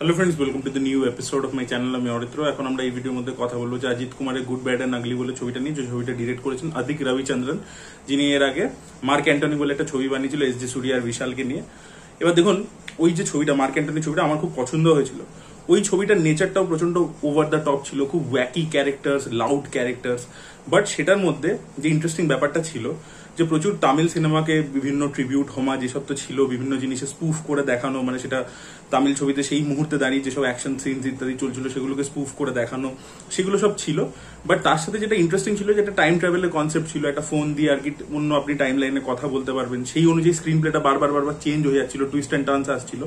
Hello friends, welcome to the new episode of my channel. আমি অরিত্র। এখন আমরা এই ভিডিওর মধ্যে কথা বলবো যে অজিত কুমারের গুড ব্যাড অ্যান্ড আগলি বলে ছবিটা নিয়ে, যে ছবিটা ডিরেক্ট করেছেন আদিক রবিচন্দ্রন, যিনি এর আগে মার্ক অ্যান্টনি বলে একটা ছবি বানিয়েছিল এস জে সূর্য আর বিশালকে নিয়ে। এবার দেখুন, ওই যে ছবিটা মার্ক অ্যান্টনি ছবিটা আমার খুব পছন্দ হয়েছিল। ওই ছবিটার নেচারটাও প্রচন্ড ওভার দ্য টপ ছিল, খুব ওয়াকি ক্যারেক্টার্স, লাউড ক্যারেক্টার্স। বাট সেটার মধ্যে যে ইন্টারেস্টিং ব্যাপারটা ছিল যে প্রচুর তামিল সিনেমাকে বিভিন্ন ট্রিবিউট হোমাজ এসব তো ছিল, বিভিন্ন জিনিসে স্পুফ করে দেখানো, মানে সেটা তামিল ছবিতে সেই মুহূর্তে দাঁড়িয়ে যেসব অ্যাকশন সিনস ইত্যাদি চলছিল সেগুলোকে স্পুফ করে দেখানো, সেগুলো সব ছিল। বাট তার সাথে যেটা ইন্টারেস্টিং ছিল, যেটা টাইম ট্রাভেলের কনসেপ্ট ছিল, একটা ফোন দিয়ে আর কি অন্য আপনি টাইম লাইনে কথা বলতে পারবেন, সেই অনুযায়ী স্ক্রিন প্লেটা বারবার চেঞ্জ হয়ে যাচ্ছিল, টুইস্ট অ্যান্ড টার্নস আসছিল।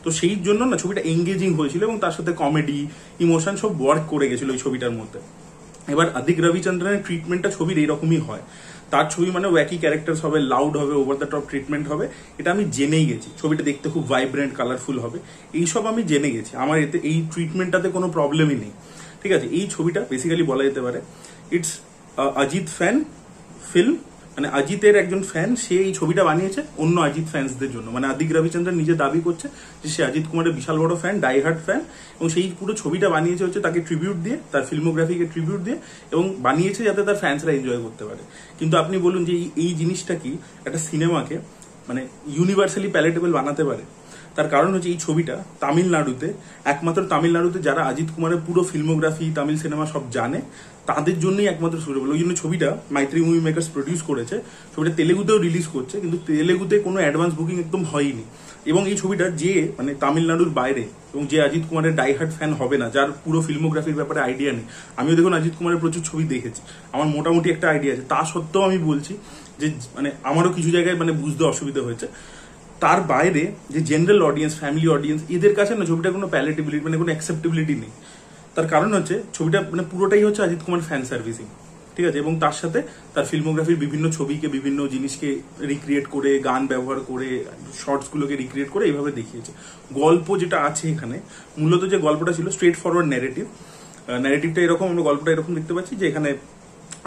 তো সেই জন্য না ছবিটা এঙ্গেজিং হয়েছিল এবং তার সাথে কমেডি, ইমোশন সব ওয়ার্ক করে গেছিল ওই ছবিটার মধ্যে। এবার আদিক রবিচন্দ্রনের ট্রিটমেন্টটা ছবির এইরকমই হয়। তার ছবি মানে ওয়াকি ক্যারেক্টার্স হবে, লাউড হবে, ওভার দ্য টপ ট্রিটমেন্ট হবে, এটা আমি জেনেই গেছি। ছবিটা দেখতে খুব ভাইব্রেন্ট, কালারফুল হবে, এইসব আমি জেনে গেছি। আমার এতে এই ট্রিটমেন্টটাতে কোনো প্রবলেমই নেই। ঠিক আছে, এই ছবিটা বেসিক্যালি বলা যেতে পারে ইটস অজিত ফ্যান ফিল্ম, মানে অজিতের একজন ফ্যান, সে এই ছবিটা বানিয়েছে অন্য অজিত ফ্যান্সদের জন্য। মানে আদিক রবিচন্দ্রন নিজে দাবি করছে যে সে অজিত কুমারের বিশাল বড় ফ্যান, ডাইহার্ট ফ্যান, এবং সেই পুরো ছবিটা বানিয়েছে হচ্ছে তাকে ট্রিবিউট দিয়ে, তার ফিল্মোগ্রাফিকে ট্রিবিউট দিয়ে, এবং বানিয়েছে যাতে তার ফ্যান্সরা এনজয় করতে পারে। কিন্তু আপনি বলুন যে এই জিনিসটা কি একটা সিনেমাকে মানে ইউনিভার্সালি প্যালেটেবল বানাতে পারে? তার কারণ হচ্ছে এই ছবিটা তামিলনাড়ুতে, একমাত্র তামিলনাড়ুতে যারা অজিত কুমারের পুরো ফিল্মোগ্রাফি, তামিল সিনেমা সব জানে, তাদের জন্যই একমাত্র সুটেবল। ওই জন্য ছবিটা মাইত্রী মুভি মেকার্স প্রডিউস করেছে। ছবিটা তেলেগুতেও রিলিজ করছে, কিন্তু তেলেগুতে কোনো অ্যাডভান্স বুকিং একদম হয়নি। এবং এই ছবিটা যে মানে তামিলনাড়ুর বাইরে, এবং যে অজিত কুমারের ডাইহার্ট ফ্যান হবে না, যার পুরো ফিল্মোগ্রাফির ব্যাপারে আইডিয়া নেই, আমিও দেখুন অজিত কুমারের প্রচুর ছবি দেখেছি, আমার মোটামুটি একটা আইডিয়া আছে, তা সত্ত্বেও আমি বলছি যে মানে আমারও কিছু জায়গায় মানে বুঝতে অসুবিধা হয়েছে। তার বাইরে যে জেনারেল অডিয়েন্স, ফ্যামিলি অডিয়েন্স, এদের কাছে না ছবিটা কোনো প্যালেটেবিলিটি মানে কোনো অ্যাকসেপ্টেবিলিটি নেই। তার কারণ হচ্ছে ছবিটা মানে পুরোটাই হচ্ছে অজিত কুমার ফ্যান সার্ভিসিং। ঠিক আছে, এবং তার সাথে তার ফিল্মোগ্রাফির বিভিন্ন ছবিকে, বিভিন্ন জিনিসকে রিক্রিয়েট করে, গান ব্যবহার করে, শর্টস গুলোকে রিক্রিয়েট করে এইভাবে দেখিয়েছে। গল্প যেটা আছে এখানে, মূলত যে গল্পটা ছিল স্ট্রেট ফরওয়ার্ড ন্যারেটিভটা এরকম, আমরা গল্পটা এরকম দেখতে পাচ্ছি যে এখানে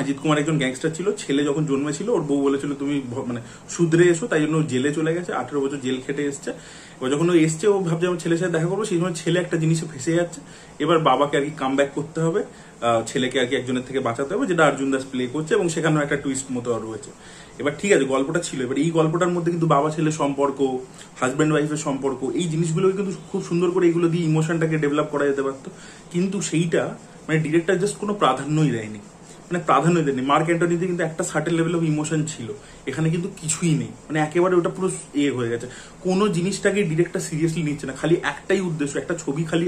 অজিত কুমার একজন গ্যাংস্টার ছিল, ছেলে যখন জন্মেছিল ওর বউ বলেছিল তুমি মানে শুধরে এসো, তাই জন্য জেলে চলে গেছে, 18 বছর জেল খেটে এসছে। এবার যখন ও এসছে, ও ভাবছে আমার ছেলের সাথে দেখা করবো, সেই সময় ছেলে একটা জিনিসে ফেসে যাচ্ছে। এবার বাবাকে আর কি কাম ব্যাক করতে হবে, ছেলেকে আর কি একজনের থেকে বাঁচাতে হবে, যেটা অর্জুন দাস প্লে করছে, এবং সেখানেও একটা টুইস্ট মতো রয়েছে। এবার ঠিক আছে, গল্পটা ছিল। এবার এই গল্পটার মধ্যে কিন্তু বাবা ছেলে সম্পর্ক, হাজব্যান্ড ওয়াইফের সম্পর্ক, এই জিনিসগুলো কিন্তু খুব সুন্দর করে এইগুলো দিয়ে ইমোশনটাকে ডেভেলপ করা যেতে পারতো। কিন্তু সেইটা মানে ডিরেক্টর জাস্ট কোনো প্রাধান্যই দেয়নি, মানে প্রাধান্য দেয়নি। মার্ক অ্যান্টনিতে কিন্তু একটা সার্টেন লেভেল অফ ইমোশন ছিল, এখানে কিন্তু কিছুই নেই। মানে একেবারে ওটা পুরো হয়ে গেছে। কোনো জিনিসটাকে ডিরেক্টর সিরিয়াসলি নিচ্ছে না, খালি একটাই উদ্দেশ্য, একটা ছবি খালি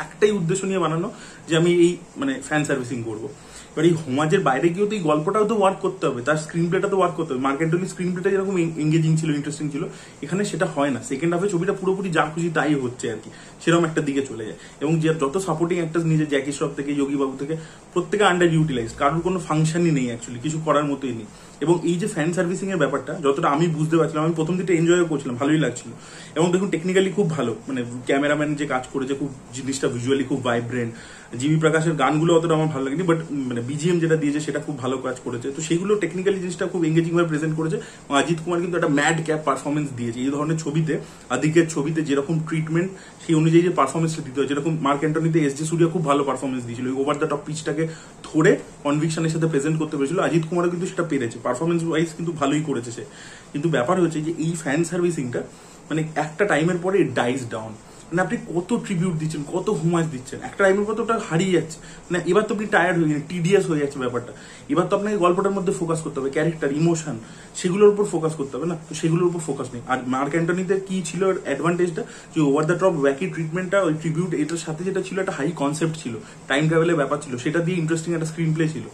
একটাই উদ্দেশ্য নিয়ে বানানো যে আমি এই মানে ফ্যান সার্ভিসিং করবো। এবার এই হোমাজের বাইরে গিয়েও তো এই গল্পটাও তো ওয়ার্ক করতে হবে, তার স্ক্রিন প্লেটা তো ওয়ার্ক করতে হবে। মার্ক অ্যান্টনির স্ক্রিন প্লেটা যেরকম এঙ্গেজিং ছিল, ইন্টারেস্টিং ছিল, এখানে সেটা হয় না। সেকেন্ড হাফে ছবিটা পুরোপুরি যা খুশি তাই হচ্ছে আর কি, সেরকম একটা দিকে চলে যায়। এবং যে যত সাপোর্টিং অ্যাক্টরস নিজে, জ্যাকি শ্রফ থেকে যোগী বাবু থেকে, প্রত্যেকে আন্ডার ইউটিলাইজ, কারোর কোনো ফাংশনই নেই অ্যাকচুয়ালি, কিছু করার মতোই নেই। এবং এই যে ফ্যান সার্ভিসিং এর ব্যাপারটা, যতটা আমি বুঝতে পারছিলাম, আমি প্রথম দিকে এনজয় করছিলাম, ভালোই লাগছিল। এবং দেখুন টেকনিক্যালি খুব ভালো, মানে ক্যামেরাম্যান যে কাজ করেছে, খুব জিনিসটা ভিজুয়ালি খুব ভাইব্রেন্ট। জিবি প্রকাশের গানগুলো অতটা আমার ভালো লাগেনি, বাট মানে বিজিএম যেটা দিয়েছে সেটা খুব ভালো কাজ করেছে। তো সেগুলো টেকনিক্যালি জিনিসটা খুব এঙ্গেজিং ভাবে প্রেজেন্ট করেছে। এবং অজিত কুমার কিন্তু একটা ম্যাড ক্যাপ পারফরমেন্স দিয়েছে। এই ধরনের ছবিতে, আদিকের ছবিতে যেরকম ট্রিটমেন্ট, সেই অনুযায়ী যে পারফরমেন্সটা দিতে হয়, যেরকম মার্ক অ্যান্টনিতে এস জে সূর্য খুব ভালো পারফরমেন্স দিয়েছিল, ওভার দ্য টপ পিচটাকে ধরে কনভিকশনের সাথে প্রেজেন্ট করতে পেরেছিল। অজিত কুমারও কিন্তু সেটা পেরেছে, পারফরমেন্স ওয়াইজ কিন্তু ভালোই করেছে সে। কিন্তু ব্যাপার হচ্ছে যে এই ফ্যান সার্ভিসিংটা মানে একটা টাইমের পরে ডাইজ ডাউন। মানে আপনি কত ট্রিবিউট দিচ্ছেন, কত হোমাজ দিচ্ছেন, একটা টাইমের পর তো ওটা হারিয়ে যাচ্ছে। মানে এবার তো আপনি টায়ার্ড হয়ে যাচ্ছেন, টিডিয়াস হয়ে যাচ্ছে ব্যাপারটা। এবার তো আপনাকে গল্পটার মধ্যে ফোকাস করতে হবে, ক্যারেক্টার, ইমোশন, সেগুলোর উপর ফোকাস করতে হবে না। তো সেগুলোর উপর ফোকাস নেই। আর মার্ক অ্যান্টনিতে কি ছিল অ্যাডভান্টেজটা, যে ওভার দ্য টপ ওয়াকি ট্রিটমেন্টটা, ওই ট্রিবিউট এটার সাথে যেটা ছিল একটা হাই কনসেপ্ট ছিল, টাইম ট্রাভেলের ব্যাপার ছিল, সেটা দিয়ে ইন্টারেস্টিং একটা স্ক্রিন প্লে ছিল।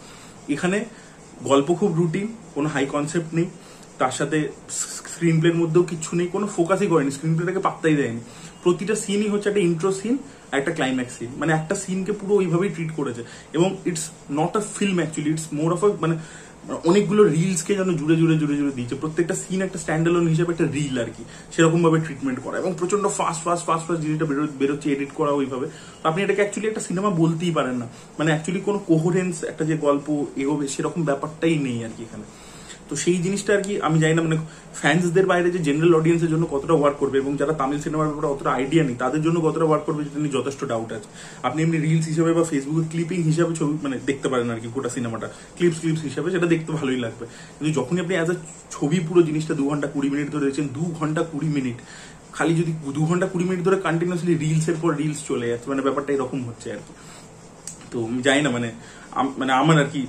এখানে গল্প খুব রুটিন, কোনো হাই কনসেপ্ট নেই, তার সাথে স্ক্রিন প্লের মধ্যেও কিছু নেই, কোনো ফোকাসই করেনি, স্ক্রিন প্লেটাকে পাত্তাই দেয়নি। প্রতিটা সিনই হচ্ছে একটা ইন্ট্রো সিন, একটা ক্লাইম্যাক্স সিন, মানে একটা সিনকে পুরো ওইভাবেই ট্রিট করেছে। এবং it's not a film actually, it's more of a মানে অনেকগুলো রিলসকে যেন জুড়ে জুড়ে জুড়ে জুড়ে দিয়েছে। প্রত্যেকটা সিন একটা স্ট্যান্ডালোন হিসেবে একটা রিল আর কি, সেরকম ভাবে ট্রিটমেন্ট করা, এবং প্রচন্ড ফাস্ট ফাস্ট ফাস্ট ফাস্ট জিনিসটা বেরোচ্ছে, এডিট করা ওইভাবে। আপনি এটাকে অ্যাকচুয়ালি একটা সিনেমা বলতেই পারেন না, মানে অ্যাকচুয়ালি কোনো কোহেরেন্স, একটা যে গল্প এগোবে সেরকম ব্যাপারটাই নেই আর কি এখানে। তো সেই জিনিসটা আর কি আমি জানি না, মানে ফ্যান্সদের বাইরে যে জেনারেল অডিয়েন্সের জন্য কতটা ওয়ার্ক করবে এবং যারা তামিল সিনেমার ব্যাপারে অতটা আইডিয়া নেই তাদের জন্য কতটা ওয়ার্ক করবে সেটা নিয়ে যথেষ্ট ডাউট আছে। আপনি এমনি রিলস হিসেবে বা ফেসবুকে ক্লিপিং হিসাবে ছবি মানে দেখতে পারেন আর কি, গোটা সিনেমাটা ক্লিপস হিসাবে সেটা দেখতে ভালোই লাগবে, কিন্তু যখনই আপনি অ্যাজ আ ছবি পুরো জিনিসটা 2 ঘন্টা 20 মিনিট ধরে দেখছেন, 2 ঘন্টা 20 মিনিট খালি যদি 2 ঘন্টা 20 মিনিট ধরে কন্টিনিউসলি রিলসের পর রিলস চলে যাচ্ছে, মানে ব্যাপারটা এরকম হচ্ছে আর কি। তো আমি জানি না, মানে আমার আর কি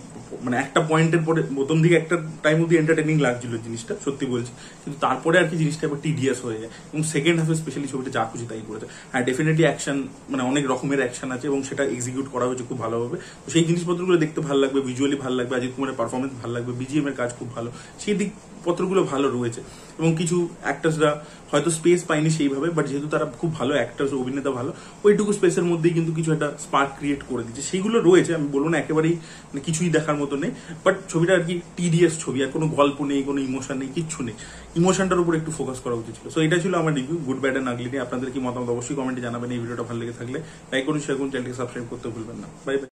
মানে একটা পয়েন্টের পরে প্রথম দিকে একটা টাইম অব্দি এন্টারটেনিং লাগছিল জিনিসটা, সত্যি বলছি, কিন্তু তারপরে আর কি জিনিসটা এবার টিডিয়াস হয়ে যায় এবং সেকেন্ড হাফে স্পেশালি ছবিটা যা খুশি তাই করেছে। হ্যাঁ ডেফিনেটলি অ্যাকশন, মানে অনেক রকমের অ্যাকশন আছে এবং সেটা এক্সিকিউট করা হয়েছে খুব ভালোভাবে, তো সেই জিনিসপত্রগুলো দেখতে ভালো লাগবে, ভিজুয়ালি ভালো লাগবে, অজিত কুমারের পারফরমেন্স ভালো লাগবে, বিজিএম এর কাজ খুব ভালো, সেই দিক পত্রগুলো ভালো রয়েছে এবং কিছু অ্যাক্টার্সরা হয়তো স্পেস পায়নি সেইভাবে, বাট যেহেতু তারা খুব ভালো অ্যাক্টার্স, অভিনেতা ভালো, ওইটুকু স্পেসের মধ্যেই কিন্তু কিছু একটা স্পার্ক ক্রিয়েট করে দিচ্ছে, সেইগুলো রয়েছে। আমি বলবো না একেবারেই মানে কিছুই দেখার মতো নেই, বাট ছবিটা আর কি টিডিএস ছবি, আর কোনো গল্প নেই, কোনো ইমোশন নেই, কিচ্ছু নেই, ইমোশনটার উপর একটু ফোকাস করা উচিত ছিল। সো এটা ছিল আমার রিভিউ গুড ব্যাড এন্ড আগলি নিয়ে। আপনাদের কি মতামত অবশ্যই কমেন্টে জানাবেন। এই ভিডিওটা ভালো লেগে থাকলে লাইক করুন, শেয়ার করুন, চ্যানেলকে সাবস্ক্রাইব করতে ভুলবেন না। Bye bye.